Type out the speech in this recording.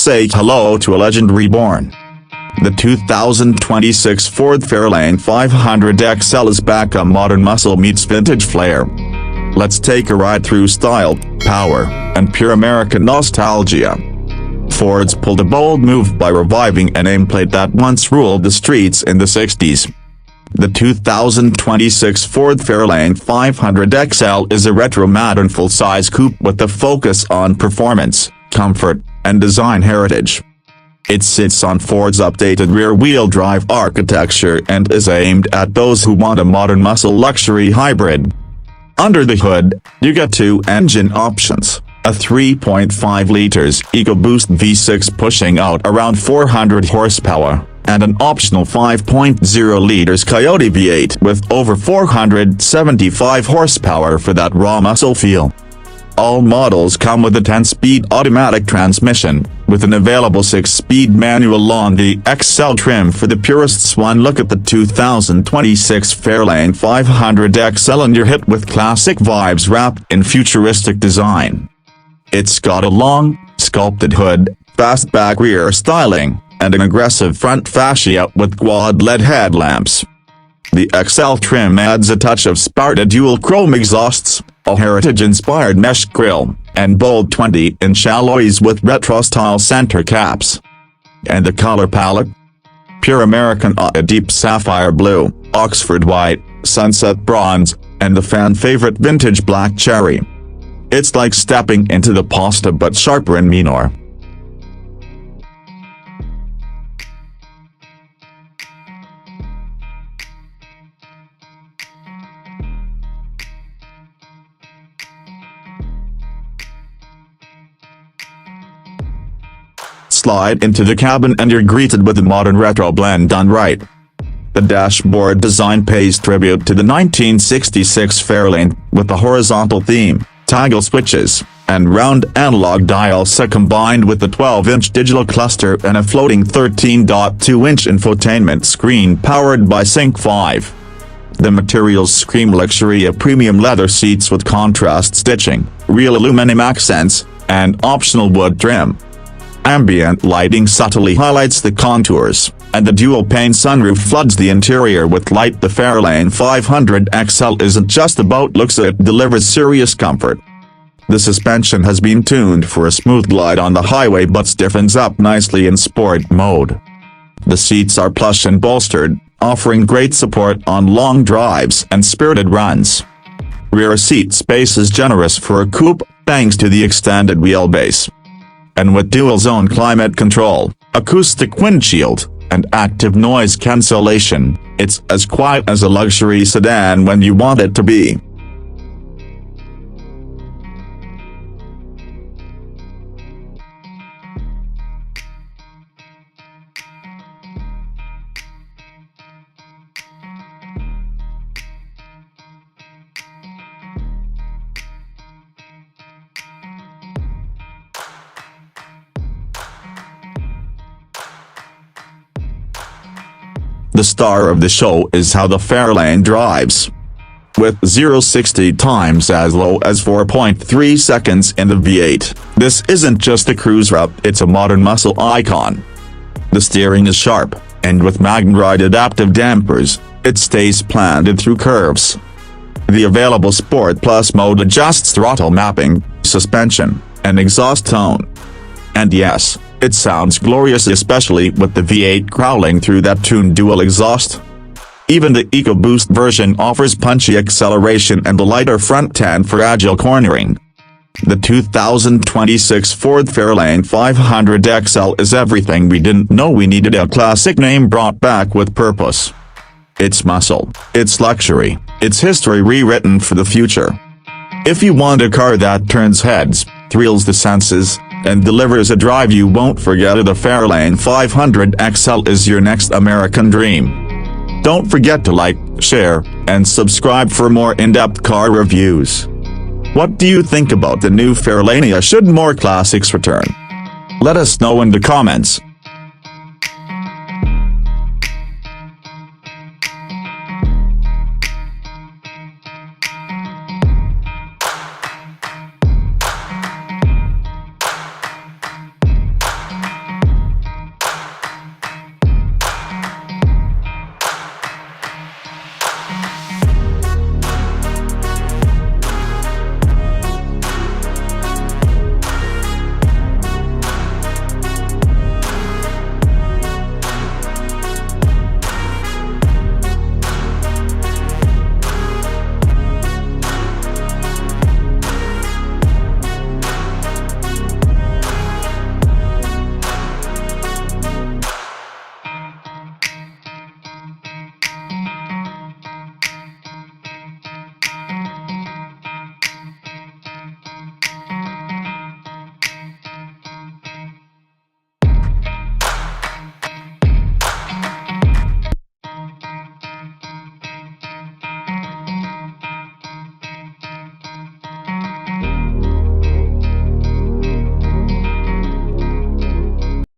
say hello to a legend reborn. The 2026 Ford Fairlane 500XL is back. A modern muscle meets vintage flair. Let's take a ride through style, power, and pure American nostalgia. Ford's pulled a bold move by reviving a nameplate that once ruled the streets in the 60s. The 2026 Ford Fairlane 500XL is a retro-modern full-size coupe with a focus on performance, comfort, and design heritage. It sits on Ford's updated rear-wheel drive architecture and is aimed at those who want a modern muscle luxury hybrid. Under the hood, you get two engine options, a 3.5 liters EcoBoost V6 pushing out around 400 horsepower, and an optional 5.0 liters Coyote V8 with over 475 horsepower for that raw muscle feel. All models come with a 10-speed automatic transmission, with an available 6-speed manual on the XL trim for the purists. One look at the 2026 Fairlane 500XL and you're hit with classic vibes wrapped in futuristic design. It's got a long, sculpted hood, fastback rear styling, and an aggressive front fascia with quad LED headlamps. The XL trim adds a touch of Sparta dual-chrome exhausts, a heritage-inspired mesh grille, and bold 20-inch alloys with retro-style center caps. And the color palette? Pure American, a deep sapphire blue, Oxford white, sunset bronze, and the fan-favorite vintage black cherry. It's like stepping into the pasta but sharper and meaner. Slide into the cabin and you're greeted with a modern retro blend done right. The dashboard design pays tribute to the 1966 Fairlane, with the horizontal theme, toggle switches, and round analog dials combined with the 12-inch digital cluster and a floating 13.2-inch infotainment screen powered by Sync 5. The materials scream luxury: a premium leather seats with contrast stitching, real aluminum accents, and optional wood trim. Ambient lighting subtly highlights the contours, and the dual-pane sunroof floods the interior with light. The Fairlane 500XL isn't just about looks, it delivers serious comfort. The suspension has been tuned for a smooth glide on the highway but stiffens up nicely in sport mode. The seats are plush and bolstered, offering great support on long drives and spirited runs. Rear seat space is generous for a coupe, thanks to the extended wheelbase. And with dual-zone climate control, acoustic windshield, and active noise cancellation, it's as quiet as a luxury sedan when you want it to be. The star of the show is how the Fairlane drives. With 0-60 times as low as 4.3 seconds in the V8, this isn't just a cruiser, it's a modern muscle icon. The steering is sharp, and with Magnite adaptive dampers, it stays planted through curves. The available Sport Plus mode adjusts throttle mapping, suspension, and exhaust tone. And yes, it sounds glorious, especially with the V8 growling through that tuned dual exhaust. Even the EcoBoost version offers punchy acceleration and a lighter front end for agile cornering. The 2026 Ford Fairlane 500XL is everything we didn't know we needed: a classic name brought back with purpose. It's muscle, it's luxury, it's history rewritten for the future. If you want a car that turns heads, thrills the senses, and delivers a drive you won't forget, the Fairlane 500XL is your next American dream. Don't forget to like, share, and subscribe for more in-depth car reviews. What do you think about the new Fairlane? Should more classics return? Let us know in the comments.